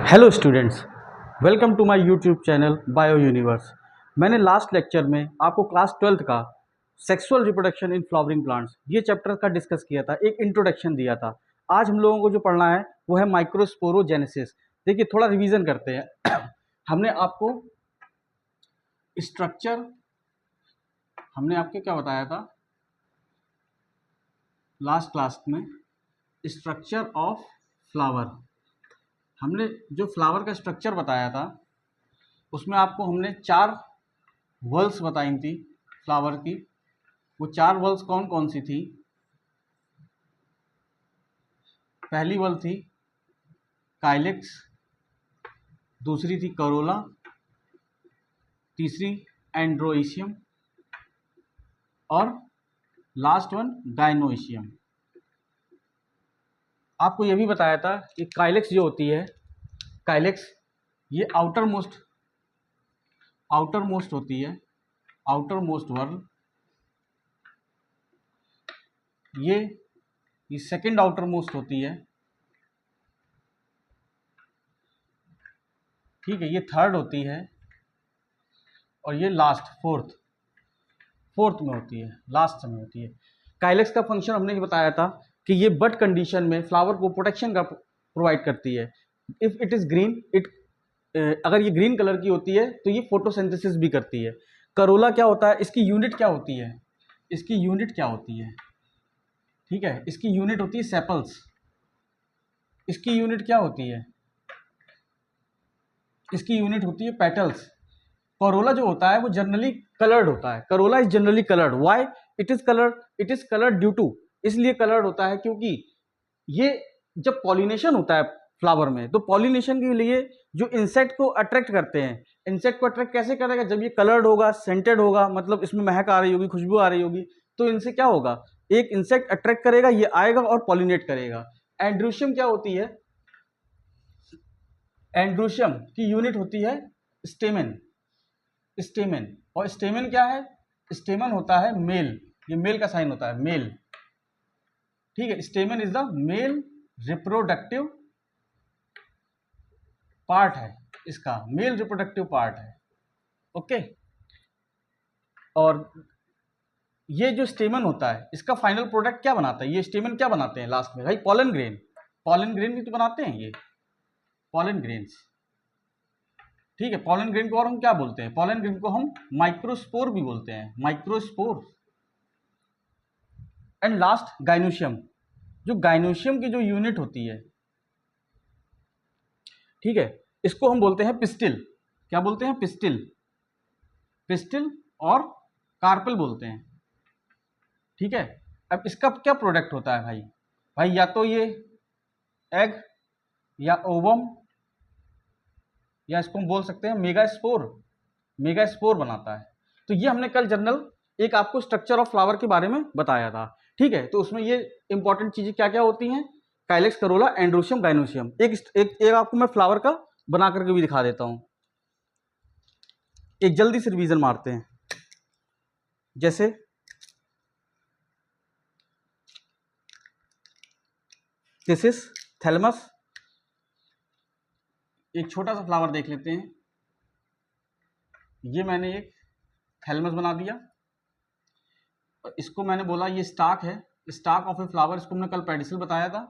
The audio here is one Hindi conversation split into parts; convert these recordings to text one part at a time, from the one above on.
Hello students, welcome to my YouTube channel Bio Universe. मैंने लास्ट लेक्चर में आपको क्लास 12th का sexual reproduction in flowering plants ये चैप्टर का डिस्कस किया था, एक इंट्रोडक्शन दिया था। आज हम लोगों को जो पढ़ना है वो है माइक्रोस्पोरोजेनेसिस। देखिए, थोड़ा रिवीजन करते हैं। हमने आपको स्ट्रक्चर, हमने आपको क्या बताया था लास्ट क्लास में? Structure of flower. हमने जो फ्लावर का स्ट्रक्चर बताया था उसमें आपको हमने 4 वल्स बताई थी फ्लावर की। वो 4 वल्स कौन कौन सी थी? पहली वल थी काइलेक्स, दूसरी थी करोला, तीसरी एंड्रोइशियम और लास्ट वन गाइनोइशियम। आपको यह भी बताया था कि काइलेक्स जो होती है, काइलेक्स ये आउटर मोस्ट होती है, आउटर मोस्ट वर्ल। ये सेकंड आउटर मोस्ट होती है, ठीक है, ये थर्ड होती है और ये लास्ट फोर्थ में होती है, लास्ट में होती है। काइलेक्स का फंक्शन हमने ये बताया था कि ये बड कंडीशन में फ्लावर को प्रोटेक्शन का प्रोवाइड करती है। इफ इट इज ग्रीन, अगर ये ग्रीन कलर की होती है तो ये फोटोसिंथेसिस भी करती है। करोला क्या होता है, इसकी यूनिट क्या होती है? इसकी यूनिट क्या होती है? ठीक है, इसकी यूनिट होती है सेपल्स। इसकी यूनिट क्या होती है? इसकी यूनिट होती है पेटल्स। करोला जो होता है वो जनरली कलर्ड होता है। Corolla is generally coloured. Why it is coloured due to, इसलिए कलर्ड होता है क्योंकि ये जब पॉलिनेशन होता है फ्लावर में, तो पॉलिनेशन के लिए जो इंसेक्ट को अट्रैक्ट करते हैं, इंसेक्ट को अट्रैक्ट कैसे करेगा? जब ये कलर्ड होगा, सेंटेड होगा, मतलब इसमें महक आ रही होगी, खुशबू आ रही होगी, तो इनसे क्या होगा? एक इंसेक्ट अट्रैक्ट करेगा, ये आएगा और पॉलिनेट करेगा। एंड्रोशियम क्या होती है? एंड्रोशियम की यूनिट होती है स्टेमेन। और स्टेमेन क्या है? स्टेमेन होता है मेल, ये मेल का साइन होता है, मेल। ठीक है, stamen is the male reproductive part है, इसका मेल रिप्रोडक्टिव पार्ट है। ओके, और ये जो स्टेमन होता है इसका फाइनल प्रोडक्ट क्या बनाता है? ये स्टेमन क्या बनाते हैं लास्ट में? भाई पॉलन ग्रेन भी तो बनाते हैं ये, पॉलन ग्रेन्स। ठीक है, पॉलन ग्रेन को और हम क्या बोलते हैं? पॉलन ग्रेन को हम माइक्रोस्पोर भी बोलते हैं, माइक्रोस्पोर। And last gynoecium. जो गाइनोशियम की जो यूनिट होती है, ठीक है, इसको हम बोलते हैं पिस्टिल। क्या बोलते हैं? पिस्टिल और कार्पेल बोलते हैं। ठीक है, अब इसका क्या प्रोडक्ट होता है भाई? या तो ये एग या ओवम, या इसको हम बोल सकते हैं मेगास्पोर बनाता है। तो ये हमने कल जनरल एक आपको स्ट्रक्चर ऑफ फ्लावर के बारे में बताया था। ठीक है, तो उसमें ये इंपॉर्टेंट चीजें क्या क्या होती हैं? काइलेक्स, करोला, एंड्रोशियम, गाइनोशियम। एक आपको मैं फ्लावर का बना करके भी दिखा देता हूं। एक जल्दी से रिवीजन मारते हैं। जैसे दिस इज थैलेमस। एक छोटा सा फ्लावर देख लेते हैं। ये मैंने एक थैलेमस बना दिया, इसको मैंने बोला ये स्टाक है, स्टाक ऑफ ए फ्लावर। इसको हमने कल पेडिसल बताया था।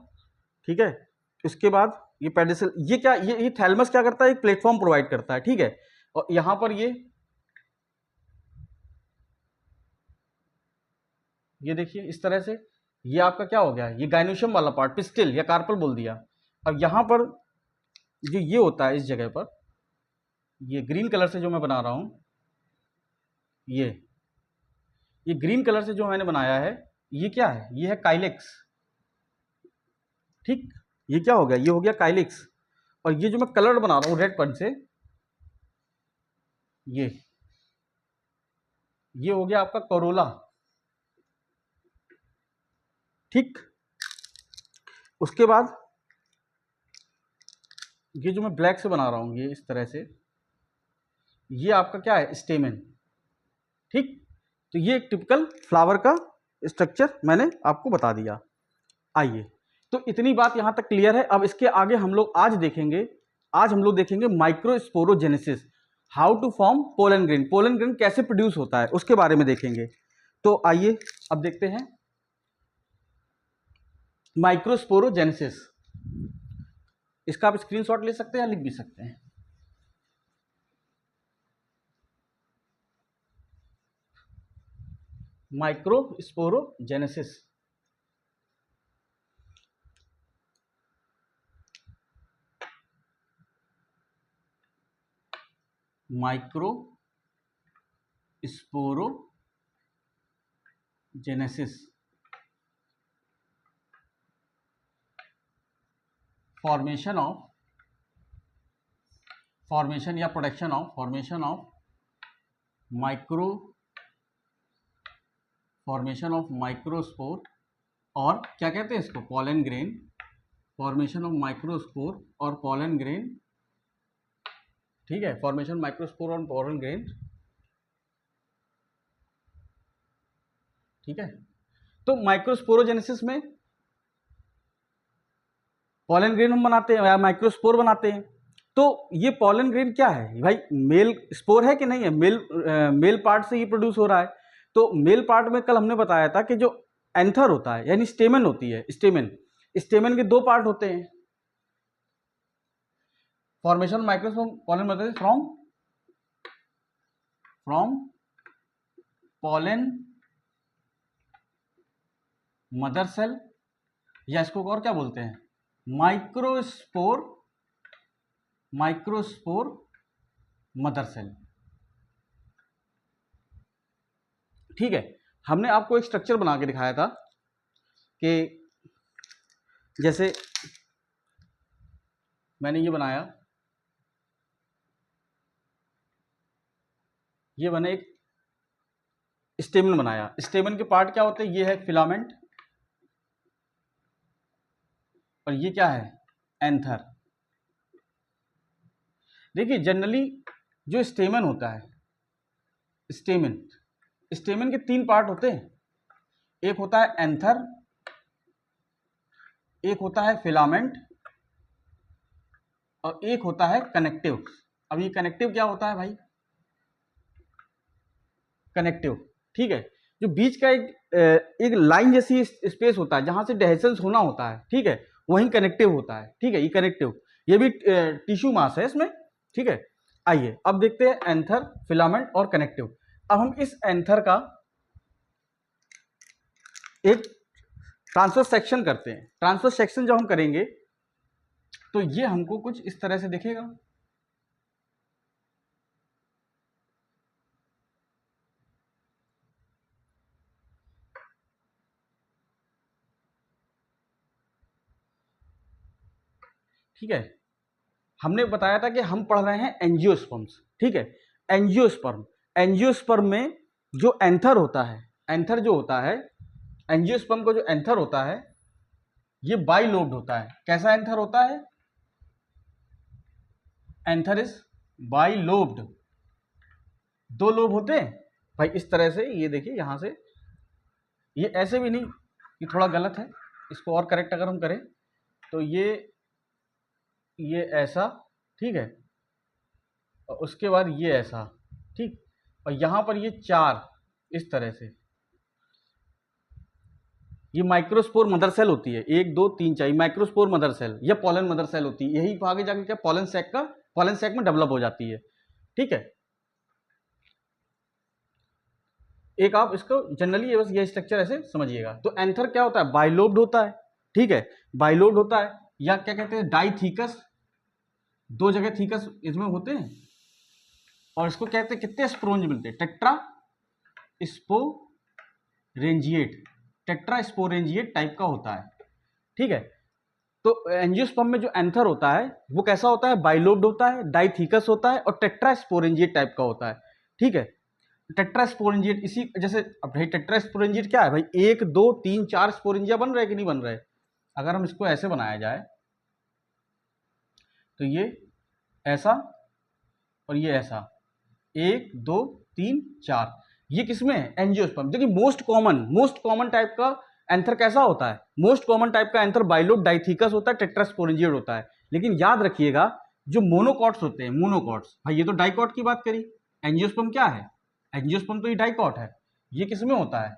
ठीक है, इसके बाद ये पेडिसल, ये क्या, ये थैलेमस क्या करता है? एक प्लेटफॉर्म प्रोवाइड करता है। ठीक है, और यहां पर ये देखिए इस तरह से, ये आपका क्या हो गया? ये गाइनोशियम वाला पार्ट, पिस्टिल या कार्पल बोल दिया। अब यहां पर जो ये होता है, इस जगह पर ये ग्रीन कलर से जो मैं बना रहा हूं, ये ग्रीन कलर से जो मैंने बनाया है, ये क्या है? ये है काइलेक्स। ठीक, ये क्या हो गया? ये हो गया काइलेक्स। और ये जो मैं कलर बना रहा हूं रेड पेन से, ये हो गया आपका कोरोला। ठीक, उसके बाद ये जो मैं ब्लैक से बना रहा हूं, ये इस तरह से, ये आपका क्या है? स्टेमेन। ठीक, तो ये एक टिपिकल फ्लावर का स्ट्रक्चर मैंने आपको बता दिया। आइए, तो इतनी बात यहां तक क्लियर है। अब इसके आगे हम लोग आज देखेंगे आज हम लोग देखेंगे microsporogenesis, how to form pollen grain, pollen grain कैसे प्रोड्यूस होता है उसके बारे में देखेंगे। तो आइए अब देखते हैं माइक्रोस्पोरोजेनेसिस। इसका आप स्क्रीनशॉट ले सकते हैं या लिख भी सकते हैं। माइक्रोस्पोरोजेनेसिस, माइक्रोस्पोरोजेनेसिस, फॉर्मेशन या प्रोडक्शन ऑफ माइक्रोस्पोर, और क्या कहते हैं इसको, pollen grain, formation of microspore और पॉलन ग्रेन, ठीक है, फॉर्मेशन माइक्रोस्पोर और पॉलन ग्रेन, ठीक है। तो माइक्रोस्पोरोजेनेसिस में पॉलन ग्रेन हम बनाते हैं या माइक्रोस्पोर बनाते हैं। तो ये पॉलन ग्रेन क्या है भाई, मेल स्पोर है कि नहीं है, मेल पार्ट से ये प्रोड्यूस हो रहा है। तो मेल पार्ट में कल हमने बताया था कि जो एंथर होता है यानी स्टेमन होती है, स्टेमन के दो पार्ट होते हैं। फॉर्मेशन माइक्रोस्पोर पॉलन मतलब फ्रॉम पॉलन मदर सेल, या इसको और क्या बोलते हैं, माइक्रोस्पोर मदर सेल, ठीक है। हमने आपको एक स्ट्रक्चर बना के दिखाया था कि जैसे मैंने ये बनाया, ये बने एक स्टेमन बनाया। स्टेमन के पार्ट क्या होते हैं, ये है फिलामेंट और ये क्या है, एंथर। देखिए जनरली जो स्टेमन होता है, स्टेमन के तीन पार्ट होते हैं, एक होता है एंथर, एक होता है फिलामेंट और एक होता है कनेक्टिव। अब ये कनेक्टिव क्या होता है भाई, कनेक्टिव, ठीक है, जो बीच का एक लाइन जैसी स्पेस होता है जहां से डेहेशंस होना होता है, ठीक है, वही कनेक्टिव होता है, ठीक है, ये कनेक्टिव, ये भी टिश्यू मास है इसमें, ठीक है। आइए अब देखते हैं एंथर, फिलामेंट और कनेक्टिव। अब हम इस एंथर का एक ट्रांसफर सेक्शन करते हैं। ट्रांसफर सेक्शन जब हम करेंगे तो ये हमको कुछ इस तरह से दिखेगा, ठीक है। हमने बताया था कि हम पढ़ रहे हैं एंजियोस्पर्म्स, ठीक है। एंजियोस्पर्म में जो एंथर होता है, एंथर जो होता है, एंजियोस्पर्म का जो एंथर होता है ये बाइलोब्ड होता है। कैसा एंथर होता है, एंथर इज बाइलोब्ड, दो लोब होते हैं भाई इस तरह से। ये देखिए यहां से, ये ऐसे भी नहीं, ये थोड़ा गलत है, इसको और करेक्ट अगर हम करें तो ये ऐसा, ठीक है, और उसके बाद ये ऐसा, ठीक, और यहां पर ये चार इस तरह से। ये माइक्रोस्पोर मदर सेल होती है, 1 2 3 4 माइक्रोस्पोर मदर सेल या पॉलन मदर सेल होती है। यही आगे जाके क्या पॉलन सैक में डेवलप हो जाती है, ठीक है। एक आप इसको जनरली बस ये स्ट्रक्चर ऐसे समझिएगा। तो एंथर क्या होता है, बाइलोब्ड होता है, ठीक है, बाइलोब्ड होता है, या क्या कहते हैं डाइथीकस, दो जगह थीकस इसमें होते हैं, और इसको कहते हैं कितने स्पोरेंज मिलते हैं, टेट्रा स्पोरेंजिएट टाइप का होता है, ठीक है। तो एंजियोस्पर्म में जो एंथर होता है वो कैसा होता है, बाइलोब्ड होता है, डाइथीकस होता है और टेट्रा स्पोरेंजिएट टाइप का होता है, ठीक है। टेट्रा स्पोरेंजिएट, इसी जैसे अब भाई टेट्रा स्पोरेंजिएट क्या है भाई, 1 2 3 4 स्पोरेंजिया बन रहे कि नहीं बन रहे। अगर हम इसको ऐसे बनाया जाए तो ये ऐसा और ये ऐसा, 1 2 3 4, ये किसमें है, एंजियोस्पर्म। देखिए मोस्ट कॉमन टाइप का एंथर कैसा होता है, मोस्ट कॉमन टाइप का एंथर बाइलोब्ड डाइथीकस होता है, टेट्रा स्पोरेंजिएट होता है। लेकिन याद रखिएगा जो मोनोकॉट्स होते हैं, मोनोकॉट्स, भाई ये तो डाइकॉट की बात करी, एंजियोस्पर्म क्या है, एंजियोस्पर्म तो ये डाइकॉट है, ये किस में होता है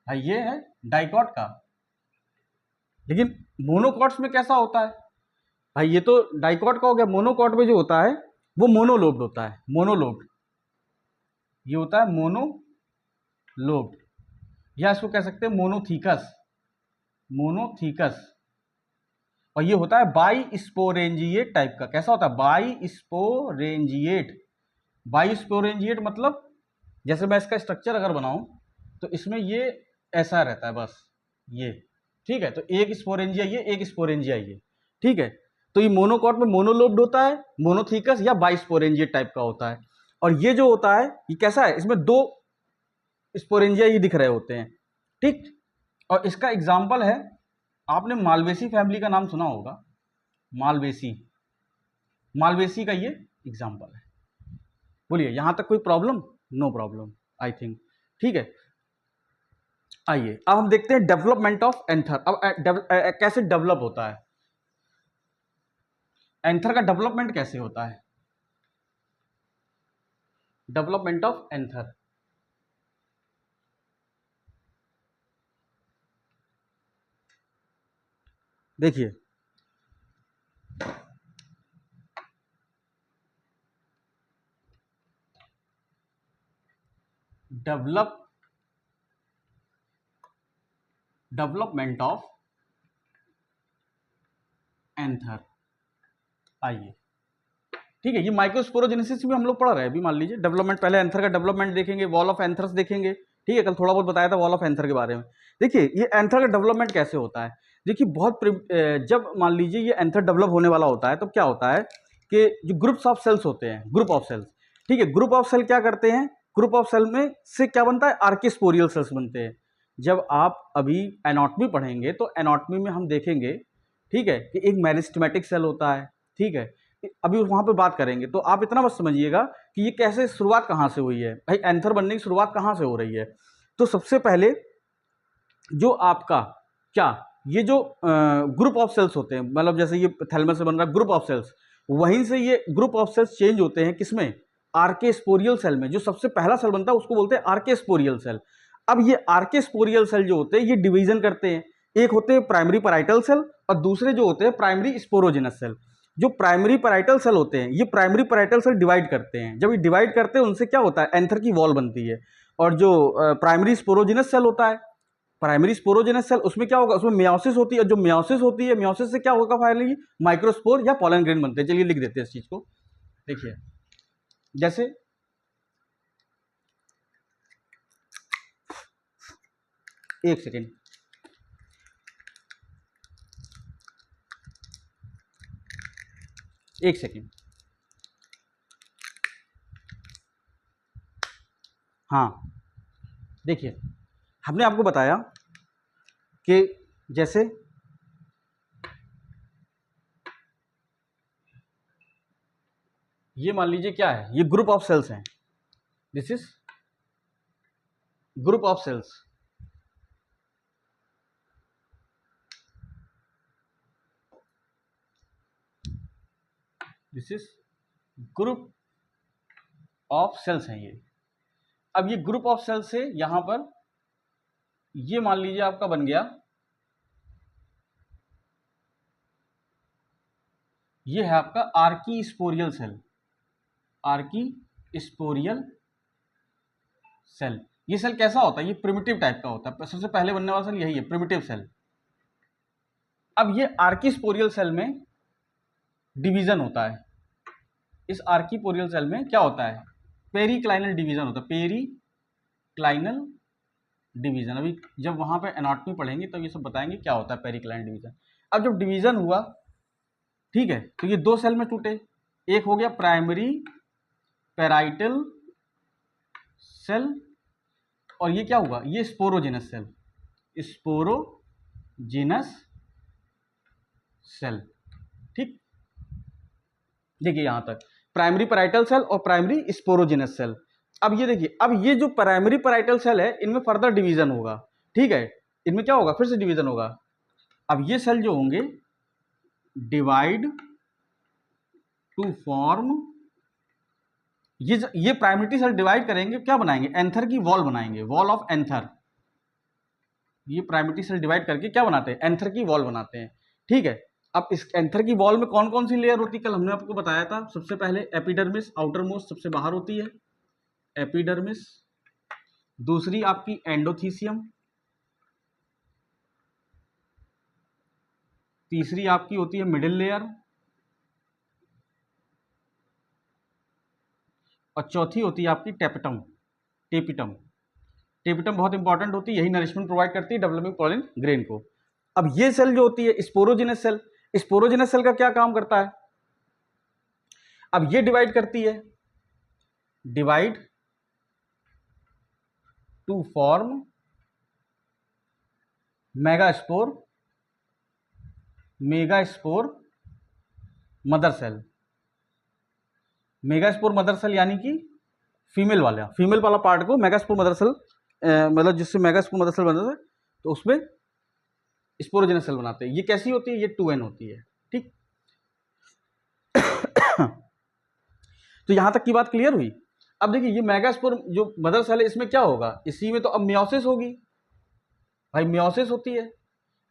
भाई, ये है डाइकॉट का। लेकिन मोनोकॉट्स में कैसा होता है भाई, ये तो डाइकॉट का हो गया, मोनोकॉट में जो होता है वो मोनोलोब्ड होता है, मोनोलोब्ड, ये होता है मोनोलोब्ड, या इसको कह सकते हैं मोनोथीकस, मोनोथीकस। और ये होता है बाई स्पोरेंजिएट टाइप का, कैसा होता है, बाई स्पोरेंजिएट, बाई स्पोरेंजिएट मतलब जैसे मैं इसका स्ट्रक्चर अगर बनाऊं तो इसमें ये ऐसा रहता है बस ये, ठीक है, तो एक स्पोरेंजिया ये, एक स्पोरेंजिया ये, ठीक है। तो ये मोनोकॉट में मोनोलोब्ड होता है, मोनोथीकस या बाई स्पोरेंजिएट टाइप का होता है। और ये जो होता है ये कैसा है, इसमें दो स्पोरेंजिया ये दिख रहे होते हैं, ठीक। और इसका एग्जाम्पल है, आपने मालवेसी फैमिली का नाम सुना होगा, मालवेसी, मालवेसी का ये एग्जाम्पल है। बोलिए यहां तक कोई problem, no problem I think, ठीक है। आइए अब हम देखते हैं डेवलपमेंट ऑफ एंथर। अब कैसे डेवलप होता है एंथर का, डेवलपमेंट कैसे होता है, डेवलपमेंट ऑफ एंथर। देखिए डेवलपमेंट ऑफ एंथर। आइए ठीक है, ये माइक्रोस्पोरोजेनेसिस भी हम लोग पढ़ रहे हैं अभी, मान लीजिए डेवलपमेंट, पहले एंथर का डेवलपमेंट देखेंगे, वॉल ऑफ एंथर्स देखेंगे, ठीक है, कल थोड़ा बहुत बताया था वॉल ऑफ एंथर के बारे में। देखिए ये एंथर का डेवलपमेंट कैसे होता है, देखिए बहुत जब मान लीजिए ये एंथर डेवलप होने वाला होता है तो क्या होता है कि जो ग्रुप्स ऑफ सेल्स होते हैं, ग्रुप ऑफ सेल्स, ठीक है, ग्रुप ऑफ सेल क्या करते हैं, ग्रुप ऑफ सेल में से क्या बनता है, आर्किस्पोरियल सेल्स बनते हैं। जब आप अभी एनाटॉमी पढ़ेंगे तो एनाटॉमी में हम देखेंगे, ठीक है, कि एक मेरिस्टेमेटिक सेल होता है, ठीक है, अभी वहां पे बात करेंगे। तो आप इतना बस समझिएगा कि ये कैसे शुरुआत कहाँ से हुई है भाई, एंथर बनने की शुरुआत कहाँ से हो रही है। तो सबसे पहले जो आपका क्या, ये जो ग्रुप ऑफ सेल्स होते हैं, मतलब जैसे ये थैलेमस से बन रहा है ग्रुप ऑफ सेल्स, वहीं से ये ग्रुप ऑफ सेल्स चेंज होते हैं किसमें, आर्केस्पोरियल सेल में। जो सबसे पहला सेल बनता है उसको बोलते हैं आर्केस्पोरियल सेल। अब ये आर्केस्पोरियल सेल जो होते हैं ये डिवीजन करते हैं, एक होते हैं प्राइमरी पैराइटल सेल और दूसरे जो होते हैं प्राइमरी स्पोरोजेनस सेल। जो प्राइमरी पैराइटल सेल होते हैं ये प्राइमरी पैराइटल सेल डिवाइड करते हैं, जब ये डिवाइड करते हैं उनसे क्या होता है, एंथर की वॉल बनती है। और जो प्राइमरी स्पोरोजेनस सेल होता है, प्राइमरी स्पोरोजेनस सेल, उसमें क्या होगा, उसमें मियोसिस होती है, जो मियोसिस होती है, मियोसिस से क्या होगा फाइनली, माइक्रोस्पोर या पॉलन ग्रेन बनते हैं। चलिए लिख देते हैं इस चीज को, देखिए जैसे एक सेकेंड, एक सेकेंड, हाँ देखिए हमने आपको बताया कि जैसे ये मान लीजिए क्या है, ये ग्रुप ऑफ सेल्स हैं, this is group of cells, this is group of cells हैं ये। अब ये ग्रुप ऑफ सेल्स से यहां पर ये मान लीजिए आपका बन गया, ये है आपका आर्की स्पोरियल सेल, आर्की स्पोरियल सेल। ये सेल कैसा होता है, ये प्रिमिटिव टाइप का होता है, सबसे पहले बनने वाला सेल यही है, प्रिमिटिव सेल। अब ये आर्की स्पोरियल सेल में डिवीजन होता है, इस आर्कीपोरियल सेल में क्या होता है, पेरिक्लाइनल डिवीजन होता है, पेरिक्लाइनल डिवीजन। अभी जब वहां पे एनाटॉमी पढ़ेंगे तब ये सब बताएंगे क्या होता है पेरिक्लाइनल डिवीजन। अब जब डिवीजन हुआ, ठीक है, तो ये दो सेल में टूटे, एक हो गया प्राइमरी पैराइटल सेल और ये क्या हुआ, ये स्पोरोजेनस सेल, स्पोरोजेनस सेल, ठीक। देखिए यहां तक प्राइमरी पैराइटल सेल और प्राइमरी स्पोरोजेनस सेल। अब ये देखिए, अब ये जो प्राइमरी पैराइटल सेल है इनमें फर्दर डिवीजन होगा, ठीक है, इनमें क्या होगा, फिर से डिवीजन होगा। अब ये सेल जो होंगे डिवाइड टू फॉर्म, ये प्राइमरी सेल डिवाइड करेंगे, क्या बनाएंगे, एंथर की वॉल बनाएंगे, वॉल ऑफ एंथर। ये प्राइमरी सेल डिवाइड करके क्या बनाते हैं, एंथर की वॉल बनाते हैं। ठीक है, अब इस एंथर की वॉल में कौन कौन सी लेयर होती है, कल हमने आपको बताया था। सबसे पहले एपिडर्मिस, आउटर मोस्ट सबसे बाहर होती है, एपिडर्मिस। दूसरी आपकी एंडोथीसियम, तीसरी आपकी होती है मिडिल लेयर, और चौथी होती है आपकी टेपिटम, टेपिटम। टेपिटम बहुत इंपॉर्टेंट होती है, यही नरिशमेंट प्रोवाइड करती है डेवलपिंग पॉलन ग्रेन को। अब ये सेल जो होती है स्पोरोजेनस सेल, स्पोरोजेनस सेल का क्या काम करता है, अब ये डिवाइड करती है, divide to form megaspore, megaspore mother cell. Megaspore mother cell यानी कि फीमेल वाला पार्ट को मेगास्पोर मदर सेल, मतलब जिससे मेगास्पोर मदर सेल बनता है, तो उसमें स्पोरोजेनस सेल बनाते हैं। ये कैसी होती है, ये 2n होती है। ठीक तो यहां तक की बात क्लियर हुई। अब देखिए ये मेगास्पोर जो मदर सेल है, इसमें क्या होगा, इसी में तो अब मियोसिस होगी भाई, मियोसिस होती है।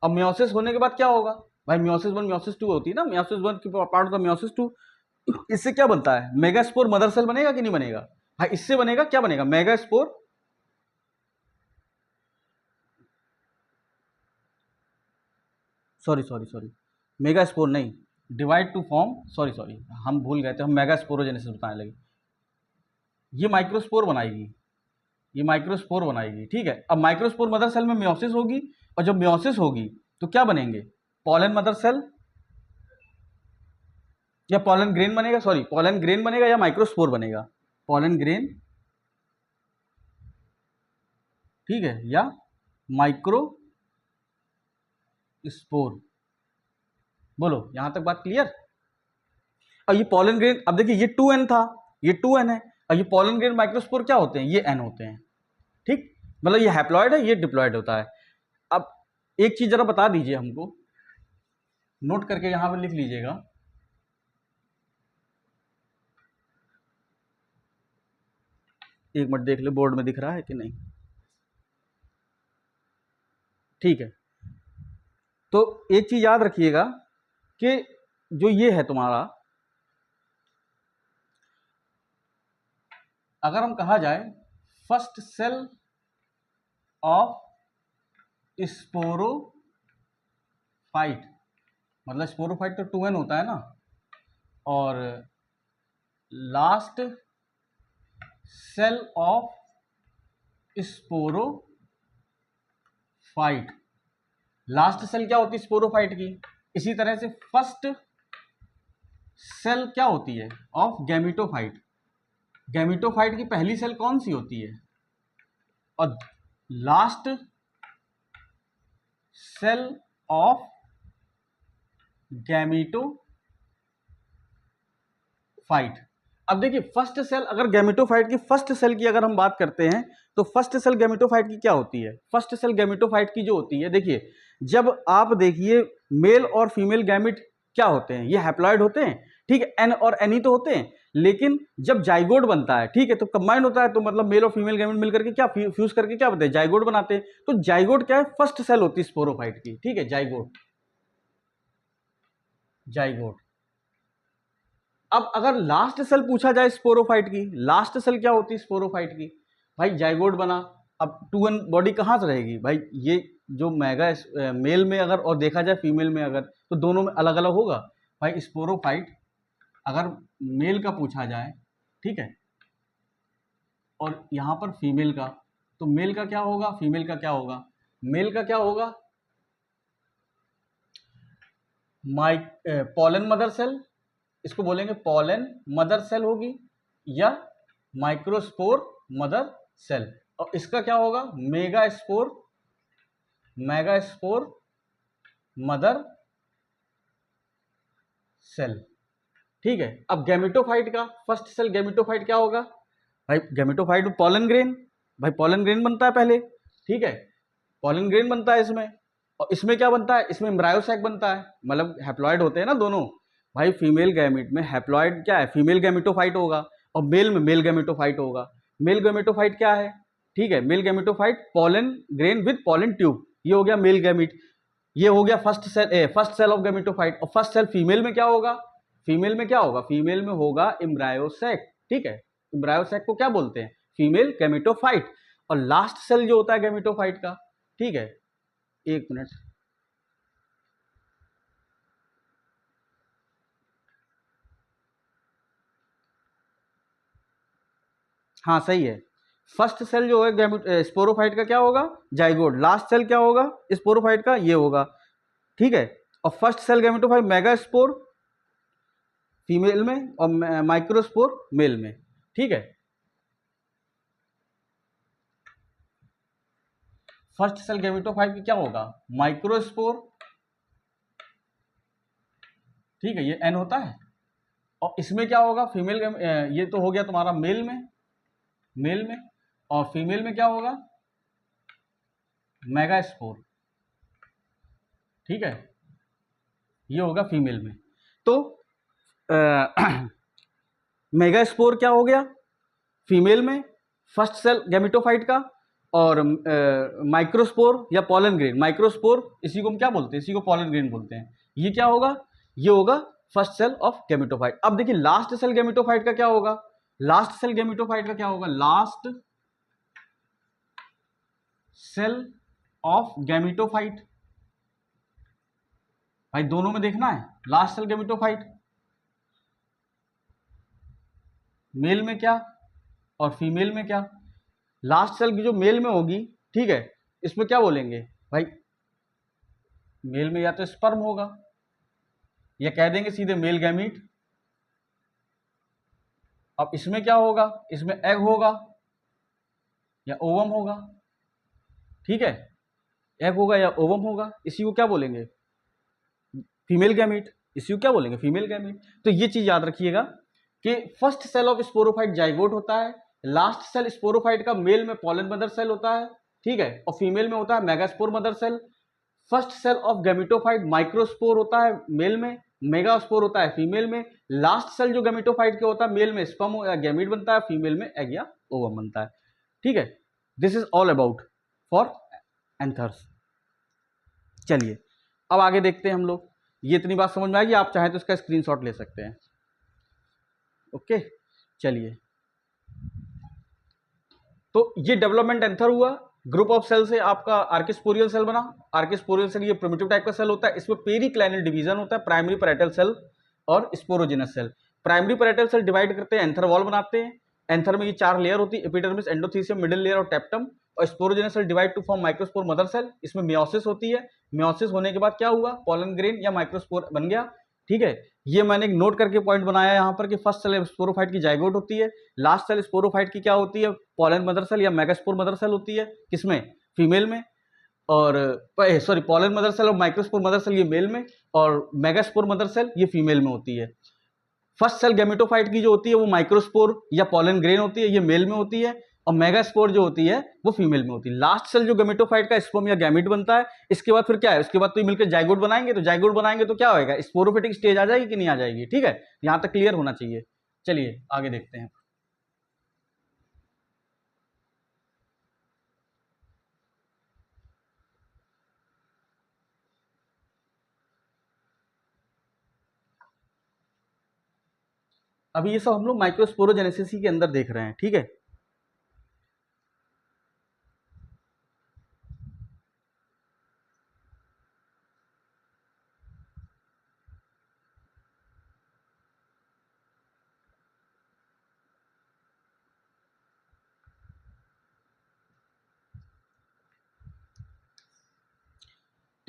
अब मियोसिस होने के बाद क्या होगा भाई, मियोसिस 1 मियोसिस 2 होती है ना, मियोसिस 1 की पार्ट होता है मियोसिस 2। इससे क्या बनता है, मेगास्पोर मदर सेल बनेगा कि नहीं बनेगा भाई, इससे बनेगा, क्या बनेगा, मेगास्पोर, सॉरी मेगास्पोर नहीं, डिवाइड टू फॉर्म, सॉरी हम भूल गए थे, हम मेगास्पोरोजेनेसिस बताने लगे। ये माइक्रोस्पोर बनाएगी, ये माइक्रोस्पोर बनाएगी। ठीक है, अब माइक्रोस्पोर मदर सेल में मियोसिस होगी, और जब मियोसिस होगी तो क्या बनेंगे, पॉलन मदर सेल या पॉलन ग्रेन बनेगा, सॉरी पॉलन ग्रेन बनेगा या माइक्रोस्पोर बनेगा, पॉलन ग्रेन, ठीक है, या माइक्रो स्पोर। बोलो यहां तक बात क्लियर। और ये पॉलन ग्रेन, अब देखिए ये 2n था, ये 2n है, और ये पॉलन ग्रेन माइक्रोस्पोर क्या होते हैं, ये n होते हैं। ठीक, मतलब ये हैप्लॉइड है, ये डिप्लॉइड होता है। अब एक चीज जरा बता दीजिए हमको, नोट करके यहां पर लिख लीजिएगा, एक मिनट देख ले बोर्ड में दिख रहा है कि नहीं। ठीक है, तो एक चीज याद रखिएगा कि जो ये है तुम्हारा, अगर हम कहा जाए फर्स्ट सेल ऑफ स्पोरोफाइट, मतलब स्पोरोफाइट तो 2n होता है ना, और last cell of sporophyte, last cell क्या होती है स्पोरोफाइट की, इसी तरह से फर्स्ट सेल क्या होती है ऑफ गैमिटोफाइट, गैमिटोफाइट की पहली सेल कौन सी होती है, और लास्ट सेल ऑफ गैमिटोफाइट। अब देखिए फर्स्ट सेल, अगर गैमिटोफाइट की फर्स्ट सेल की अगर हम बात करते हैं, तो फर्स्ट सेल गैमिटोफाइट की क्या होती है, फर्स्ट सेल गैमिटोफाइट की जो होती है, देखिए जब आप देखिए मेल और फीमेल गैमिट क्या होते हैं, ये हैप्लॉइड होते हैं, ठीक है, एन और एनी तो होते हैं, लेकिन जब जाइगोट बनता है, ठीक है, तो कंबाइंड होता है, तो मतलब मेल और फीमेल गैमेट मिलकर के क्या फ्यूज करके क्या बनते हैं, जाइगोट बनाते हैं। तो जाइगोट क्या है, फर्स्ट सेल होती है स्पोरोफाइट की। ठीक है, जाइगोट, जाइगोट। अब अगर लास्ट सेल पूछा जाए स्पोरोफाइट की, लास्ट सेल क्या होती है स्पोरोफाइट की, भाई जाइगोट बना। अब 2n बॉडी कहां से रहेगी भाई, ये जो मेगा मेल में अगर और देखा जाए फीमेल में अगर, तो दोनों में अलग अलग होगा भाई। स्पोरोफाइट अगर मेल का पूछा जाए, ठीक है, और यहां पर फीमेल का, तो मेल का क्या होगा, फीमेल का क्या होगा, मेल का क्या होगा, पॉलन मदर सेल, इसको बोलेंगे पॉलन मदर सेल होगी, या माइक्रोस्पोर मदर सेल, और इसका क्या होगा मेगास्पोर, मेगास्पोर मदर सेल। ठीक है, अब गैमेटोफाइट का फर्स्ट सेल गैमेटोफाइट क्या होगा भाई, गैमेटोफाइट में पॉलन ग्रेन, भाई पॉलन ग्रेन बनता है पहले, ठीक है, पॉलन ग्रेन बनता है इसमें, और इसमें क्या बनता है, इसमें एम्ब्रायो सैक बनता है, मतलब हैप्लॉइड होते हैं ना दोनों, भाई फीमेल गैमीट में हैप्लॉइड क्या है, फीमेल गैमेटोफाइट होगा, और मेल में मेल गैमेटोफाइट होगा। मेल गैमेटोफाइट क्या है, ठीक है, male gametophyte pollen grain with pollen tube, ये हो गया मेल गैमीट। ये हो गया फर्स्ट सेल ऑफ गैमेटोफाइट। और फर्स्ट सेल फीमेल में क्या होगा, फीमेल में क्या होगा, फीमेल में होगा एम्ब्रायोसैक, ठीक है, एम्ब्रायोसैक को क्या बोलते हैं, फीमेल गैमेटोफाइट। और लास्ट सेल जो होता है गैमेटोफाइट का, ठीक है, एक मिनट, हाँ सही है, फर्स्ट सेल जो है स्पोरोफाइट का क्या होगा, जाइगोट। लास्ट सेल क्या होगा स्पोरोफाइट का, ये होगा, ठीक है। और first cell gametophyte megaspore female में और माइक्रोस्पोर मेल में, ठीक है। फर्स्ट सेल गैमेटोफाइट की क्या होगा, माइक्रोस्पोर, ठीक है, ये एन होता है। और इसमें क्या होगा फीमेल, ये तो हो गया तुम्हारा मेल में, मेल में, और फीमेल में क्या होगा, मेगास्पोर, ठीक है, ये होगा फीमेल में। तो मेगास्पोर क्या हो गया फीमेल में, फर्स्ट सेल गैमेटोफाइट का। और माइक्रोस्पोर या पॉलन ग्रेन, माइक्रोस्पोर इसी को हम क्या बोलते हैं, इसी को पॉलन ग्रेन बोलते हैं। ये क्या होगा, ये होगा फर्स्ट सेल ऑफ गैमेटोफाइट। अब देखिए लास्ट सेल गैमेटोफाइट का क्या होगा, लास्ट सेल गैमेटोफाइट का क्या होगा, लास्ट सेल ऑफ गैमेटोफाइट। भाई दोनों में देखना है, लास्ट सेल गैमेटोफाइट मेल में क्या और फीमेल में क्या। लास्ट सेल की जो मेल में होगी, ठीक है, इसमें क्या बोलेंगे भाई, मेल में या तो स्पर्म होगा या कह देंगे सीधे मेल गैमीट। अब इसमें क्या होगा, इसमें एग होगा या ओवम होगा, ठीक है, एग होगा या ओवम होगा, इसी को क्या बोलेंगे, फीमेल गैमीट, इसी को क्या बोलेंगे, फीमेल गैमीट। तो ये चीज याद रखिएगा कि first cell of sporophyte zygote होता है, लास्ट सेल स्पोरोफाइट का मेल में पॉलन मदर सेल होता है, ठीक है, और फीमेल में होता है megaspore mother cell. First cell of gametophyte microspore होता है मेल में, मेगास्पोर होता है फीमेल में। लास्ट सेल जो गैमेटोफाइट के होता है मेल में स्पर्म या गैमीट बनता है, फीमेल में एग या ओवम बनता है, ठीक है। This is all about for anthers. चलिए अब आगे देखते हैं हम लोग, ये इतनी बात समझ में आएगी, आप चाहें तो इसका स्क्रीनशॉट ले सकते हैं, ओके। चलिए, तो ये डेवलपमेंट एंथर हुआ, ग्रुप ऑफ सेल से आपका आर्किस्पोरियल सेल बना। आर्किस्पोरियल सेल ये प्रिमिटिव टाइप का सेल होता है, इसमें पेरिक्लाइनल डिवीजन होता है, प्राइमरी पैरेटल सेल और sporogenous cell. Primary parietal cell divide करते हैं, एंथर वॉल बनाते हैं। एंथर में ये 4 लेयर होती है, एपिडर्मिस, एंडोथीसियम, मिडिल लेयर और टेप्टम। और sporogenous cell divide to form microspore mother cell, इसमें मियोसिस होती है। मियोसिस होने के बाद क्या हुआ, पॉलन ग्रेन या माइक्रोस्पोर बन गया, ठीक है। ये मैंने एक नोट करके पॉइंट बनाया यहाँ पर कि फर्स्ट सेल स्पोरोफाइट की जाइगोट होती है, लास्ट सेल स्पोरोफाइट की क्या होती है, पॉलन मदर सेल या मेगास्पोर मदर सेल होती है, किसमें, फीमेल में। और सॉरी, पॉलन मदर सेल और माइक्रोस्पोर मदर सेल ये मेल में, और मेगास्पोर मदर सेल ये फीमेल में होती है। फर्स्ट सेल गैमेटोफाइट की जो होती है वो माइक्रोस्पोर या पॉलन ग्रेन होती है, ये मेल में होती है, और मेगास्पोर जो होती है वो फीमेल में होती है। लास्ट सेल जो गैमेटोफाइट का स्पर्म या गैमीट बनता है, इसके बाद फिर क्या है, उसके बाद तो ये मिलकर जाइगोट बनाएंगे, तो जाइगोट बनाएंगे तो क्या होएगा, स्पोरोफिटिक स्टेज आ जाएगी कि नहीं आ जाएगी, ठीक है, यहां तक क्लियर होना चाहिए। चलिए आगे देखते हैं। अभी ये सब हम लोग माइक्रोस्पोरोजेनेसिस के अंदर देख रहे हैं, ठीक है।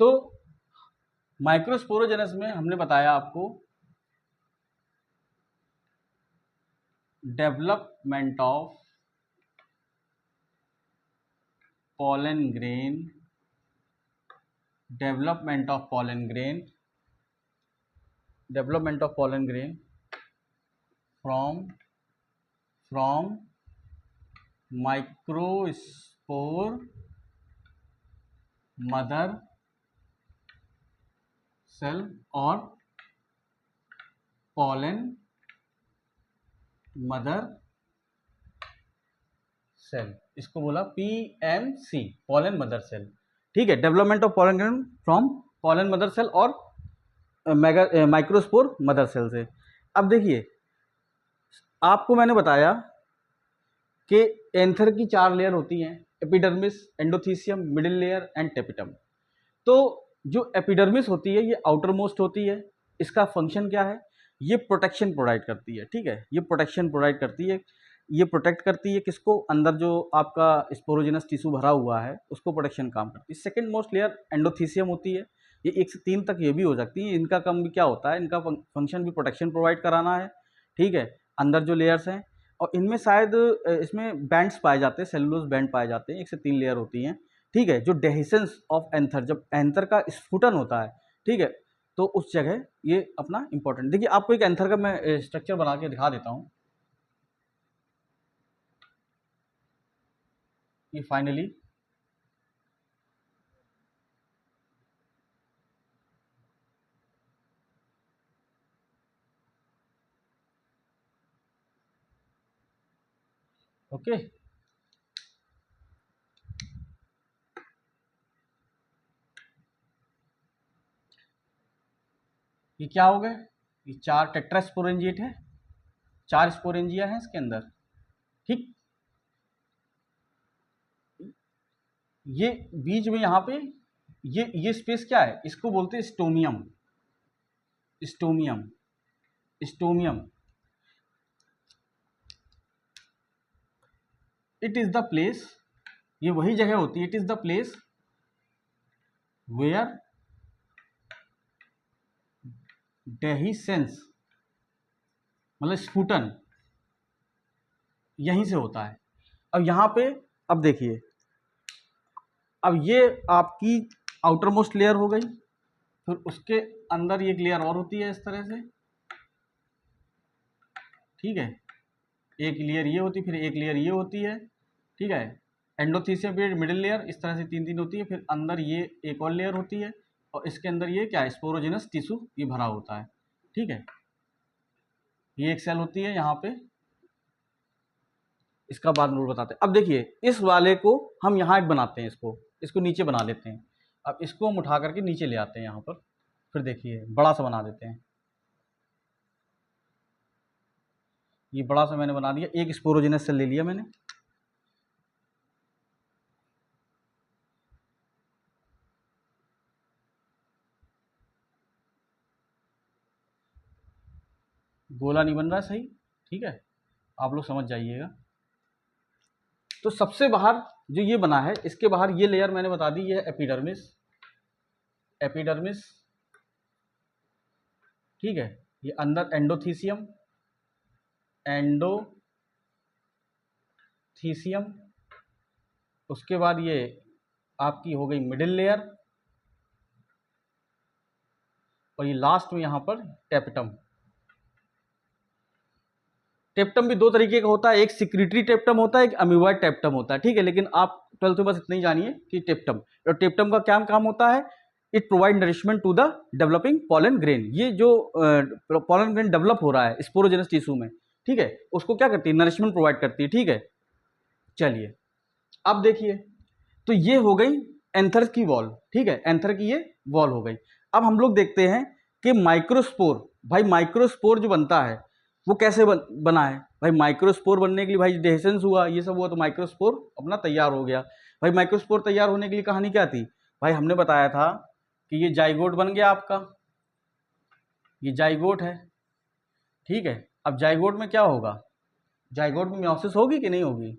तो माइक्रोस्पोरोजेनेसिस में हमने बताया आपको development of pollen grain, development of pollen grain, development of pollen grain from microspore mother cell और पॉलन मदर सेल, इसको बोला PMC, पॉलन मदर सेल। ठीक है, development of pollen grain from pollen mother cell और माइक्रोस्पोर मदर सेल से। अब देखिए, आपको मैंने बताया कि एंथर की 4 लेयर होती हैं, epidermis, endothecium, middle layer and tapetum. तो जो एपिडर्मिस होती है ये आउटर मोस्ट होती है। इसका फंक्शन क्या है? ये प्रोटेक्शन प्रोवाइड करती है। ठीक है, ये प्रोटेक्शन प्रोवाइड करती है, ये प्रोटेक्ट करती है किसको? अंदर जो आपका स्पोरोजिनस टिश्यू भरा हुआ है उसको प्रोटेक्शन काम करती है। सेकेंड मोस्ट लेयर एंडोथीसियम होती है, ये 1 से 3 तक ये भी हो सकती है। इनका काम भी क्या होता है? इनका फंक्शन भी प्रोटेक्शन प्रोवाइड कराना है। ठीक है, अंदर जो लेयर्स हैं, और इनमें शायद इसमें बैंड्स पाए जाते हैं, सेलुलोज बैंड पाए जाते हैं, 1 से 3 लेयर होती हैं। ठीक है, जो डेहिसेंस ऑफ एंथर, जब एंथर का स्फुटन होता है, ठीक है, तो उस जगह ये अपना इंपॉर्टेंट। देखिए, आपको एक एंथर का मैं स्ट्रक्चर बना के दिखा देता हूँ। ये फाइनली ओके, ये क्या हो गए? ये 4 टेट्रास्पोरेंजिएट है, 4 स्पोरेंजिया हैं इसके अंदर। ठीक, ये बीच में यहाँ पे ये स्पेस क्या है? इसको बोलते हैं stomium. Stomium, stomium, it is the place, ये वही जगह होती है, it is the place where dehiscence, मतलब स्फुटन यहीं से होता है। अब यहाँ पे, अब देखिए, अब ये आपकी आउटर मोस्ट लेयर हो गई, फिर उसके अंदर एक लेयर और होती है इस तरह से। ठीक है, एक लेयर ये होती है, फिर एक लेयर ये होती है। ठीक है, एंडोथीसियम फिर मिडिल लेयर, इस तरह से 3 होती है। फिर अंदर ये एक और लेयर होती है, और इसके अंदर ये क्या है? स्पोरोजिनस टिश्यू ये भरा होता है। ठीक है, ये एक सेल होती है यहाँ पे, इसका बाद में बताते हैं। अब देखिए, इस वाले को हम यहाँ एक बनाते हैं, इसको नीचे बना लेते हैं। अब इसको हम उठा करके नीचे ले आते हैं यहाँ पर, फिर देखिए बड़ा सा बना देते हैं। ये बड़ा सा मैंने बना दिया, एक स्पोरोजिनस सेल ले लिया मैंने। गोला नहीं बन रहा सही, ठीक है, आप लोग समझ जाइएगा। तो सबसे बाहर जो ये बना है, इसके बाहर ये लेयर मैंने बता दी, ये है एपिडर्मिस। एपिडर्मिस, ठीक है, ये अंदर एंडोथीसियम, एंडोथीसियम, उसके बाद ये आपकी हो गई मिडिल लेयर, और ये लास्ट में यहाँ पर टेप्टम। टेप्टम भी 2 तरीके का होता है, एक सिक्रीटरी टेप्टम होता है, एक अमीबॉइड टेप्टम होता है। ठीक है, लेकिन आप 12th में बस इतना ही जानिए कि टेप्टम, और टेप्टम का क्या काम होता है? It provide nourishment to the developing pollen grain. ये जो पॉलन ग्रेन डेवलप हो रहा है स्पोरोजेनस टिश्यू में, ठीक है, उसको क्या करती है? नरिशमेंट प्रोवाइड करती है। ठीक है, चलिए अब देखिए, तो ये हो गई एंथर की वॉल। ठीक है, एंथर की ये वॉल हो गई। अब हम लोग देखते हैं कि माइक्रोस्पोर, भाई माइक्रोस्पोर जो बनता है वो कैसे बना है? भाई माइक्रोस्पोर बनने के लिए भाई डेहिसेंस हुआ, ये सब हुआ, तो माइक्रोस्पोर अपना तैयार हो गया। भाई माइक्रोस्पोर तैयार होने के लिए कहानी क्या थी? भाई हमने बताया था कि ये जाइगोट बन गया आपका, ये जाइगोट है। ठीक है, अब जाइगोट में क्या होगा? जाइगोट में मियोसिस होगी कि नहीं होगी?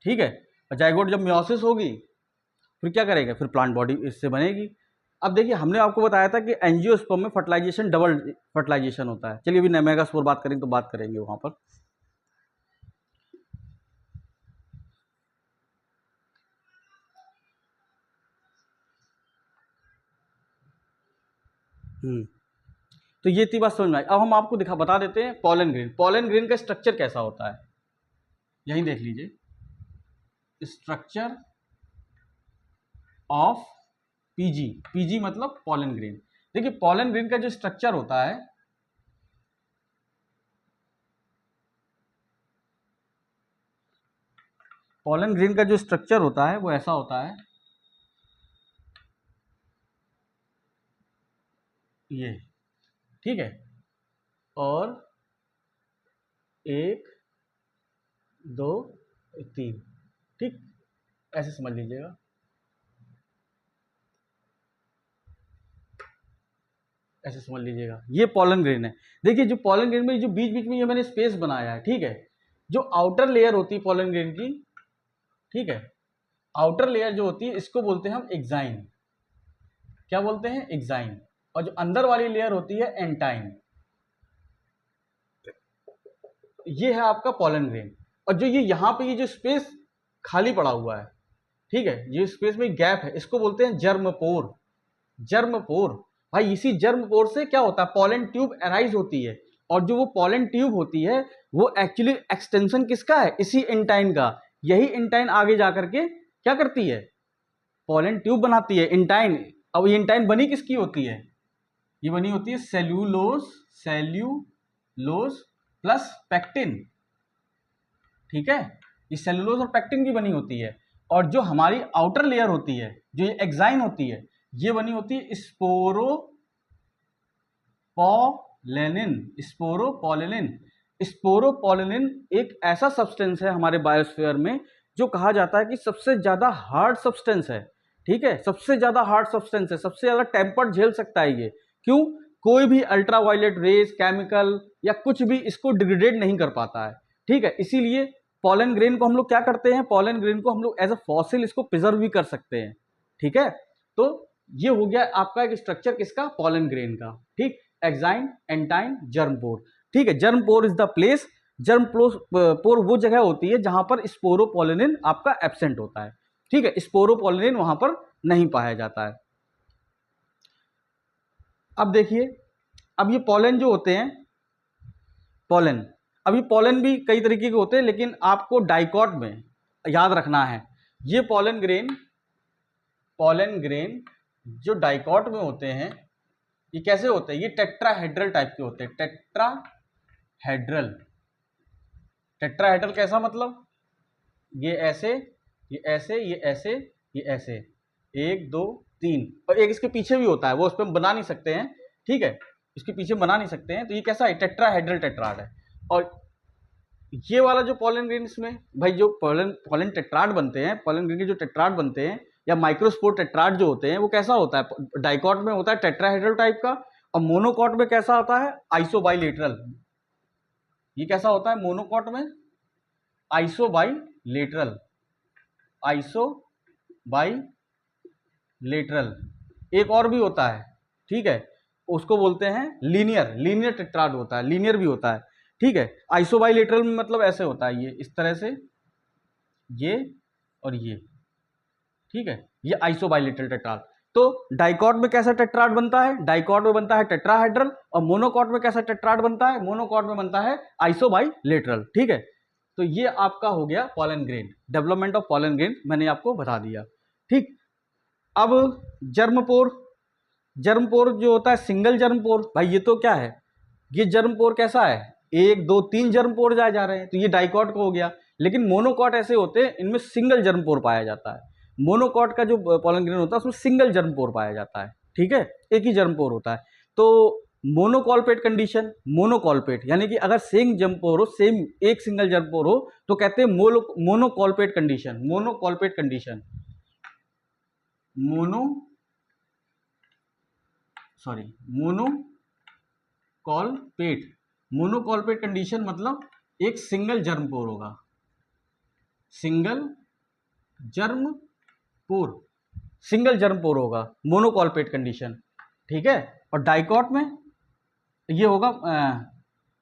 ठीक है, और जाइगोट जब मियोसिस होगी फिर क्या करेगा? फिर प्लांट बॉडी इससे बनेगी। अब देखिए, हमने आपको बताया था कि एंजियोस्पर्म में फर्टिलाइजेशन डबल फर्टिलाइजेशन होता है। चलिए अभी मेगास्पोर बात करेंगे तो बात करेंगे वहां पर। तो ये थी बात समझ में आई। अब हम आपको बता देते हैं पॉलन ग्रेन। पॉलन ग्रेन का स्ट्रक्चर कैसा होता है, यही देख लीजिए। स्ट्रक्चर ऑफ पीजी, पीजी मतलब पॉलन ग्रेन। देखिए पॉलन ग्रेन का जो स्ट्रक्चर होता है, पॉलन ग्रेन का जो स्ट्रक्चर होता है वो ऐसा होता है, ये, ठीक है, और 1 2 3, ठीक, ऐसे समझ लीजिएगा। ऐसे समझ लीजिएगा, ये पॉलन ग्रेन है। देखिए जो पॉलन ग्रेन में जो बीच बीच में ये मैंने स्पेस बनाया है, ठीक है, जो आउटर लेयर होती है पॉलन ग्रेन की, ठीक है, आउटर लेयर जो होती है इसको बोलते हैं हम एक्साइन। क्या बोलते हैं? एक्साइन। और जो अंदर वाली लेयर होती है एंटाइन। ये है आपका पॉलन ग्रेन। और जो ये यहाँ पे ये जो स्पेस खाली पड़ा हुआ है, ठीक है, ये स्पेस में गैप है, इसको बोलते हैं जर्म पोर। जर्म पोर भाई, इसी जर्म पोर से क्या होता है, पॉलन ट्यूब अराइज होती है। और जो वो पॉलन ट्यूब होती है वो एक्चुअली एक्सटेंशन किसका है? इसी इंटाइन का। यही इंटाइन आगे जाकर के क्या करती है? पॉलन ट्यूब बनाती है, इंटाइन। अब ये इंटाइन बनी किसकी होती है? ये बनी होती है सेल्यूलोज, सेल्यूलोज प्लस पैक्टिन, ठीक है, ये सेल्यूलोज और पैक्टिन की बनी होती है। और जो हमारी आउटर लेयर होती है, जो ये एक्साइन होती है, ये बनी होती है स्पोरोपोलेनिन। स्पोरोपोलेनिन, स्पोरोपोलेनिन एक ऐसा सब्सटेंस है हमारे बायोस्फीयर में जो कहा जाता है कि सबसे ज्यादा हार्ड सब्सटेंस है, ठीक है, सबसे ज्यादा हार्ड सब्सटेंस है, सबसे ज्यादा टेम्पर झेल सकता है ये। क्यों? कोई भी अल्ट्रावायलेट रेज, केमिकल या कुछ भी इसको डिग्रेडेड नहीं कर पाता है, ठीक है। इसीलिए पॉलन ग्रेन को हम लोग क्या करते हैं, पॉलन ग्रेन को हम लोग एज अ फॉसिल इसको प्रिजर्व भी कर सकते हैं, ठीक है। तो ये हो गया आपका एक स्ट्रक्चर किसका? पॉलन ग्रेन का, ठीक। एक्साइन, एंटाइन, जर्म पोर, ठीक है। Germ pore is the place, germ pore वो जगह होती है जहां पर स्पोरोपोलेनिन आपका एब्सेंट होता है, ठीक है, स्पोरोपोलेनिन वहां पर नहीं पाया जाता है। अब देखिए, अब ये पॉलन जो होते हैं, पॉलन, अब ये पॉलन भी कई तरीके के होते हैं, लेकिन आपको डाइकॉट में याद रखना है, ये पॉलन ग्रेन जो डाइकॉट में होते हैं, ये कैसे होते हैं? ये टेट्राहेड्रल टाइप के होते हैं, टेट्राहेड्रल। टेट्राहेड्रल कैसा मतलब? ये ऐसे, ये ऐसे, ये ऐसे, ये ऐसे, 1 2 3, और एक इसके पीछे भी होता है, वो उस पर बना नहीं सकते हैं, ठीक है, इसके पीछे बना नहीं सकते हैं। तो ये कैसा है? टेट्राहेड्रल टेट्राड है। और ये वाला जो पॉलन ग्रेन, इसमें भाई जो पॉलन टेट्राड बनते हैं, पॉलन ग्रेन के जो टेट्राड बनते हैं या माइक्रोस्पोर टेट्राड जो होते हैं, वो कैसा होता है? डाइकॉट में होता है टेट्राहेड्रल टाइप का, और मोनोकॉट में कैसा होता है? आइसोबाइलेटरल। ये कैसा होता है मोनोकॉट में? आइसोबाइलेटरल, आइसोबाइलेटरल। एक और भी होता है, ठीक है, उसको बोलते हैं लीनियर टेट्राड होता है, लीनियर भी होता है, ठीक है। आइसोबाइलेटरल में मतलब ऐसे होता है, ये इस तरह से, ये और ये, ठीक है, ये आइसोबाइलेटरल टेट्राड। तो डाइकॉट में कैसा टेट्राड बनता है? डाइकॉट में बनता है टेट्राहेड्रल। और मोनोकॉट में कैसा टेट्राड बनता है? मोनोकॉट में बनता है आइसोबाइलेटरल, ठीक है। तो ये आपका हो गया pollen grain, development of pollen grain मैंने आपको बता दिया, ठीक। अब जर्मपोर, जर्मपोर जो होता है सिंगल जर्मपोर, भाई ये तो क्या है, ये जर्मपोर कैसा है? 1 2 3 जर्मपोर जा रहे हैं, तो ये डाइकॉट का हो गया। लेकिन मोनोकॉट ऐसे होते हैं, इनमें सिंगल जर्मपोर पाया जाता है। मोनोकॉट का जो पॉलन ग्रेन होता है उसमें सिंगल जर्मपोर पाया जाता है, ठीक है, एक ही जर्मपोर होता है। तो मोनोकॉलपेट कंडीशन, मोनोकॉलपेट यानी कि अगर सेम जर्मपोर हो, सेम एक सिंगल जर्मपोर हो, तो कहते हैं मोनोकॉलपेट कंडीशन। मोनोकॉलपेट कंडीशन, मोनोकॉलपेट कंडीशन मतलब एक सिंगल जर्मपोर होगा, सिंगल जर्मपोर होगा, मोनोकॉलपेट कंडीशन, ठीक है। और डाइकॉट में ये होगा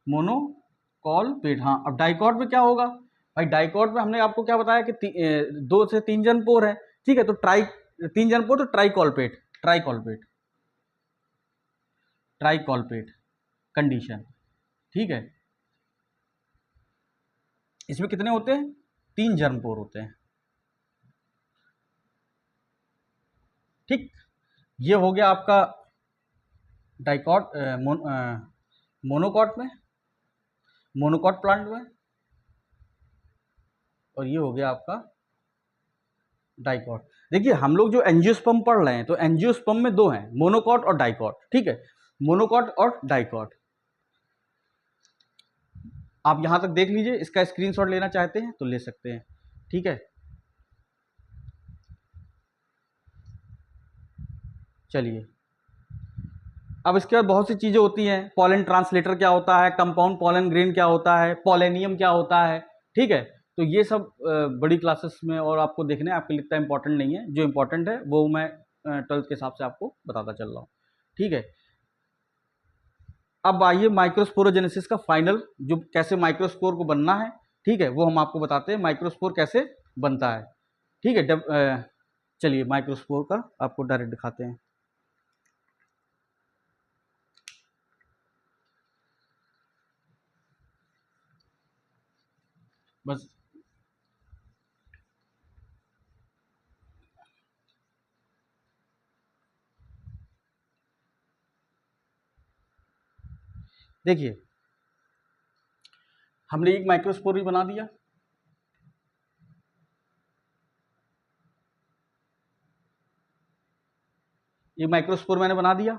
मोनोकॉलपेट। हाँ, अब डाइकॉट में क्या होगा भाई? डाइकॉट में हमने आपको क्या बताया कि 2 से 3 जर्मपोर है, ठीक है, तो 3 जर्मपोर, तो ट्राइकॉलपेट कंडीशन, ठीक है। इसमें कितने होते हैं? 3 जर्मपोर होते हैं, ठीक। ये हो गया आपका डाइकॉट मोनोकॉट में, मोनोकॉट प्लांट में, और ये हो गया आपका डाइकॉट। देखिए हम लोग जो एंजियोस्पर्म पढ़ रहे हैं तो एंजियोस्पर्म में दो हैं, मोनोकॉट और डाइकॉट, ठीक है, मोनोकॉट और डाइकॉट। आप यहां तक देख लीजिए, इसका स्क्रीनशॉट लेना चाहते हैं तो ले सकते हैं, ठीक है। चलिए, अब इसके बाद बहुत सी चीजें होती हैं, पॉलन ट्रांसलेटर क्या होता है, कंपाउंड पॉलन ग्रेन क्या होता है, पॉलेनियम क्या होता है, ठीक है। तो ये सब बड़ी क्लासेस में और आपको देखना है, आपके लिए इतना इंपॉर्टेंट नहीं है, जो इंपॉर्टेंट है वो मैं 12th के हिसाब से आपको बताता चल रहा हूँ, ठीक है। अब आइए माइक्रोस्पोरोजेनेसिस का फाइनल, जो कैसे माइक्रोस्पोर को बनना है, ठीक है, वो हम आपको बताते हैं माइक्रोस्पोर कैसे बनता है, ठीक है। चलिए माइक्रोस्पोर का आपको डायरेक्ट दिखाते हैं। बस देखिए, हमने एक माइक्रोस्पोर भी बना दिया, ये माइक्रोस्पोर मैंने बना दिया,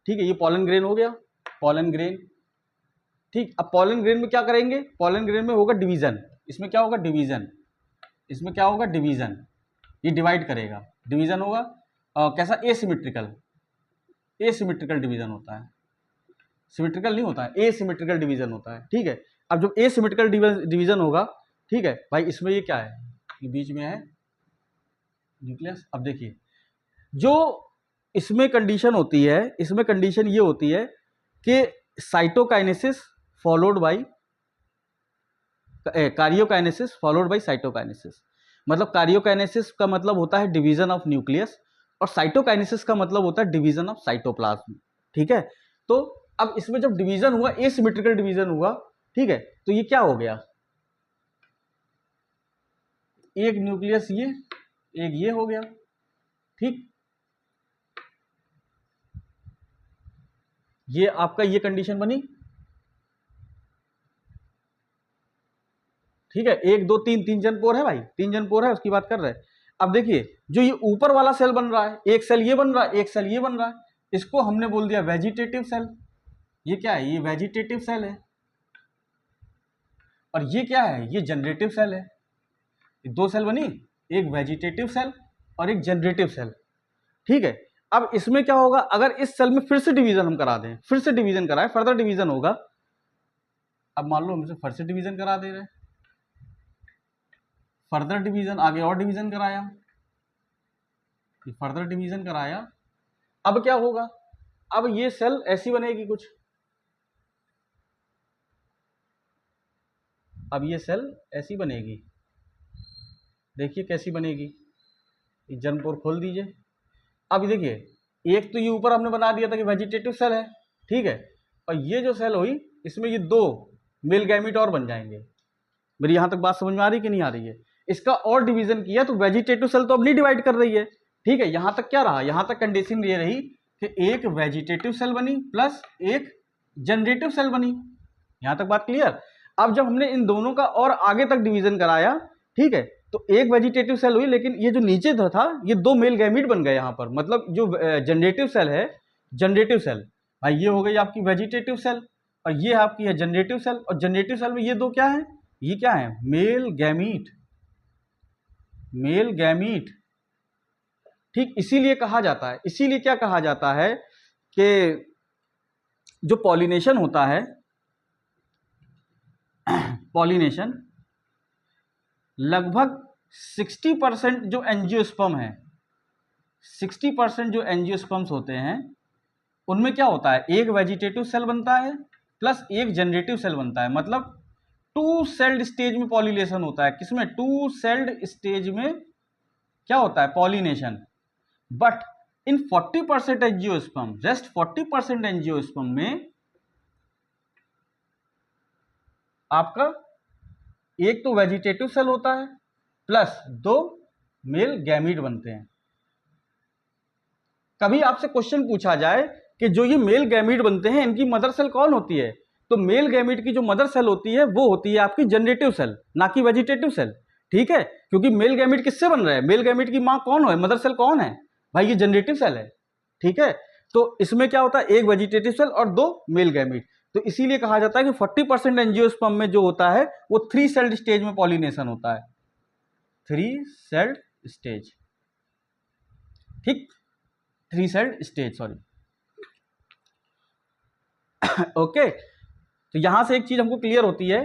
ठीक है। ये पॉलन ग्रेन हो गया, पॉलन ग्रेन, ठीक। अब पॉलन ग्रेन में क्या करेंगे, पॉलन ग्रेन में होगा डिवीजन, इसमें क्या होगा डिवीजन, इसमें क्या होगा डिवीजन, ये डिवाइड करेगा, डिवीजन होगा कैसा, एसिमेट्रिकल, एसिमेट्रिकल डिवीजन होता है, सिमेट्रिकल नहीं होता है, एसिमेट्रिकल डिवीजन होता है, ठीक है। अब जब एसिमेट्रिकल डिवीजन होगा, ठीक है भाई, इसमें ये क्या है, ये बीच में है न्यूक्लियस। अब देखिए, जो इसमें कंडीशन होती है, इसमें कंडीशन ये होती है कि cytokinesis followed by karyokinesis followed by cytokinesis. मतलब कार्योकाइनेसिस का मतलब होता है डिवीजन ऑफ न्यूक्लियस, और साइटोकाइनेसिस का मतलब होता है डिवीजन ऑफ साइटोप्लाज्म, ठीक है। तो अब इसमें जब डिवीजन हुआ, एसिमेट्रिकल डिवीजन हुआ, ठीक है, तो ये क्या हो गया, एक न्यूक्लियस ये, एक ये हो गया, ठीक। ये आपका ये कंडीशन बनी, ठीक है। एक दो तीन, तीन जन पोर है भाई, तीन जन पोर है, उसकी बात कर रहे हैं। अब देखिए, जो ये ऊपर वाला सेल बन रहा है, एक सेल ये बन रहा है, एक सेल ये बन रहा है, इसको हमने बोल दिया वेजिटेटिव सेल। ये क्या है, ये वेजिटेटिव सेल है, और ये क्या है, ये जनरेटिव सेल है। दो सेल बनी, एक वेजिटेटिव सेल और एक जनरेटिव सेल, ठीक है। अब इसमें क्या होगा, अगर इस सेल में फिर से डिवीजन हम करा दें, फिर से डिवीजन कराए, फर्दर डिवीजन होगा। अब मान लो हमसे फिर से डिवीजन करा दे रहे हैं, फर्दर डिवीजन, आगे और डिवीजन कराया, फर्दर डिवीजन कराया। अब क्या होगा, अब ये सेल ऐसी बनेगी कुछ, अब ये सेल ऐसी बनेगी, देखिए कैसी बनेगी, जन्मपोर खोल दीजिए। अब देखिए, एक तो ये ऊपर हमने बना दिया था कि वेजिटेटिव सेल है, ठीक है, और ये जो सेल हुई, इसमें ये दो मेल गैमीट और बन जाएंगे। मेरी यहां तक बात समझ में आ रही कि नहीं आ रही है, इसका और डिवीजन किया तो वेजिटेटिव सेल तो अब नहीं डिवाइड कर रही है, ठीक है। यहां तक क्या रहा, यहां तक कंडीशन ये रही कि एक वेजिटेटिव सेल बनी प्लस एक जनरेटिव सेल बनी, यहां तक बात क्लियर। अब जब हमने इन दोनों का और आगे तक डिवीजन कराया, ठीक है, तो एक वेजिटेटिव सेल हुई, लेकिन ये जो नीचे था ये दो मेल गैमीट बन गए यहां पर। मतलब जो जनरेटिव सेल है, जनरेटिव सेल भाई, ये हो गई आपकी वेजिटेटिव सेल, और ये आपकी है जनरेटिव सेल, और जनरेटिव सेल में ये दो क्या है, ये क्या है, मेल गैमीट, मेल गैमीट, ठीक। इसीलिए कहा जाता है, इसीलिए क्या कहा जाता है कि जो पॉलिनेशन होता है, पॉलिनेशन लगभग 60% जो एंजियोस्पर्म है, 60% जो एंजियोस्पर्म्स होते हैं, उनमें क्या होता है, एक वेजिटेटिव सेल बनता है प्लस एक जनरेटिव सेल बनता है। मतलब टू सेल्ड स्टेज में पॉलिनेशन होता है, किसमें, टू सेल्ड स्टेज में क्या होता है, pollination. But in 40% angiosperm, rest 40% angiosperm में आपका एक तो वेजिटेटिव सेल होता है प्लस दो मेल गैमीट बनते हैं। कभी आपसे क्वेश्चन पूछा जाए कि जो ये मेल गैमीट बनते हैं इनकी मदर सेल कौन होती है, तो मेल गैमीट की जो मदर सेल होती है वो होती है आपकी जनरेटिव सेल, ना कि वेजिटेटिव सेल। ठीक है, क्योंकि मेल गैमीट किससे बन रहा है, मेल गैमीट की माँ कौन है, मदर सेल कौन है भाई, ये जनरेटिव सेल है। ठीक है, तो इसमें क्या होता है, एक वेजिटेटिव सेल और 2 मेल गैमीट। तो इसीलिए कहा जाता है कि 40% एंजियोस्पर्म में जो होता है वो 3 सेल्ड स्टेज में पॉलिनेशन होता है, 3 सेल्ड स्टेज। ठीक, 3 सेल्ड स्टेज, सॉरी। ओके, तो यहां से एक चीज हमको क्लियर होती है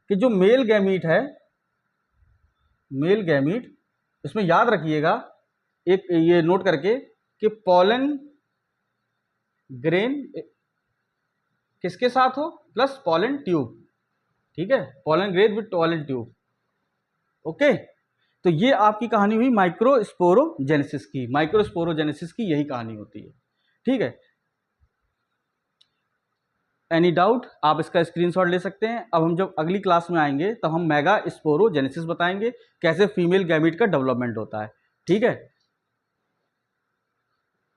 कि जो मेल गैमीट है, मेल गैमीट, इसमें याद रखिएगा एक ये नोट करके कि पॉलन ग्रेन किसके साथ हो, प्लस पॉलन ट्यूब। ठीक है, pollen grain with pollen tube. Okay, तो ये आपकी कहानी हुई माइक्रोस्पोरोजेनेसिस की, माइक्रोस्पोरोजेनेसिस की यही कहानी होती है। ठीक है, एनी डाउट, आप इसका स्क्रीनशॉट ले सकते हैं। अब हम जब अगली क्लास में आएंगे तब हम मेगा स्पोरोजेनेसिस बताएंगे, कैसे फीमेल गैमीट का डेवलपमेंट होता है। ठीक है,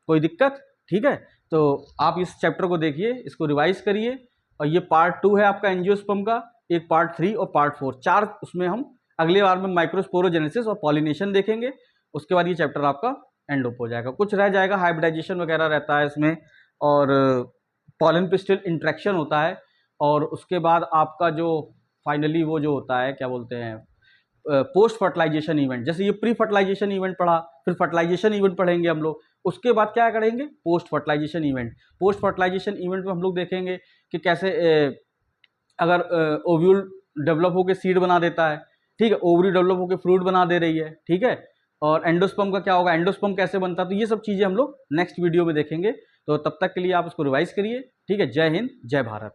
कोई दिक्कत? ठीक है, तो आप इस चैप्टर को देखिए, इसको रिवाइज करिए, और ये पार्ट 2 है आपका एंजियोस्पर्म का, एक पार्ट 3 और पार्ट 4, 4 उसमें हम अगले बार में माइक्रोस्पोरोजेनेसिस और पॉलिनेशन देखेंगे। उसके बाद ये चैप्टर आपका एंड अप हो जाएगा। कुछ रह जाएगा, हाइब्रिडाइजेशन वगैरह रहता है इसमें, और पॉलन पिस्टिल इंट्रैक्शन होता है, और उसके बाद आपका जो फाइनली वो जो होता है क्या बोलते हैं, पोस्ट फर्टिलाइजेशन इवेंट। जैसे ये प्री फर्टिलाइजेशन इवेंट पढ़ा, फिर फर्टिलाइजेशन इवेंट पढ़ेंगे हम लोग, उसके बाद क्या करेंगे, post fertilization event. Post fertilization event में हम लोग देखेंगे कि कैसे अगर ओव्यूल डेवलप होकर सीड बना देता है, ठीक है, ओवरी डेवलप होकर फ्रूट बना दे रही है, ठीक है, और एंडोस्पर्म का क्या होगा, एंडोस्पर्म कैसे बनता है, तो ये सब चीज़ें हम लोग नेक्स्ट वीडियो में देखेंगे। तो तब तक के लिए आप उसको रिवाइज करिए। ठीक है, जय हिंद, जय भारत।